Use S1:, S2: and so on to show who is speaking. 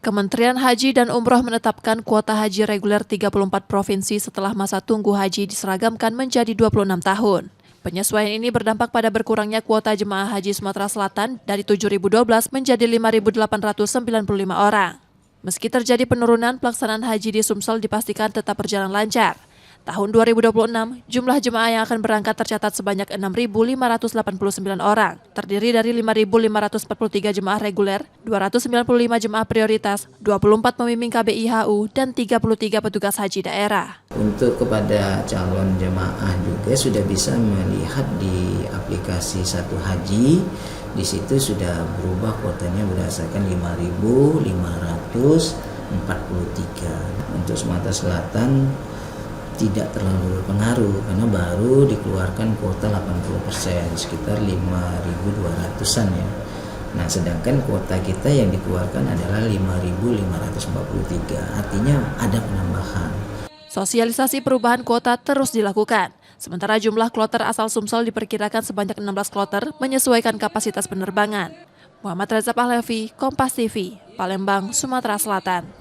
S1: Kementerian Haji dan Umroh menetapkan kuota haji reguler 34 provinsi setelah masa tunggu haji diseragamkan menjadi 26 tahun. Penyesuaian ini berdampak pada berkurangnya kuota jemaah haji Sumatera Selatan dari 7.012 menjadi 5.895 orang. Meski terjadi penurunan, pelaksanaan haji di Sumsel dipastikan tetap berjalan lancar. Tahun 2026, jumlah jemaah yang akan berangkat tercatat sebanyak 6.589 orang, terdiri dari 5.543 jemaah reguler, 295 jemaah prioritas, 24 pembimbing KBIHU, dan 33 petugas haji daerah.
S2: Untuk kepada calon jemaah juga sudah bisa melihat di aplikasi Satu Haji, di situ sudah berubah kuotanya berdasarkan 5.543. Untuk Sumatera Selatan tidak terlalu berpengaruh karena baru dikeluarkan kuota 80%, sekitar 5.200-an ya. Nah, sedangkan kuota kita yang dikeluarkan adalah 5.543, artinya ada penambahan.
S1: Sosialisasi perubahan kuota terus dilakukan. Sementara jumlah kloter asal Sumsel diperkirakan sebanyak 16 kloter menyesuaikan kapasitas penerbangan. Muhammad Reza Pahlavi, Kompas TV, Palembang, Sumatera Selatan.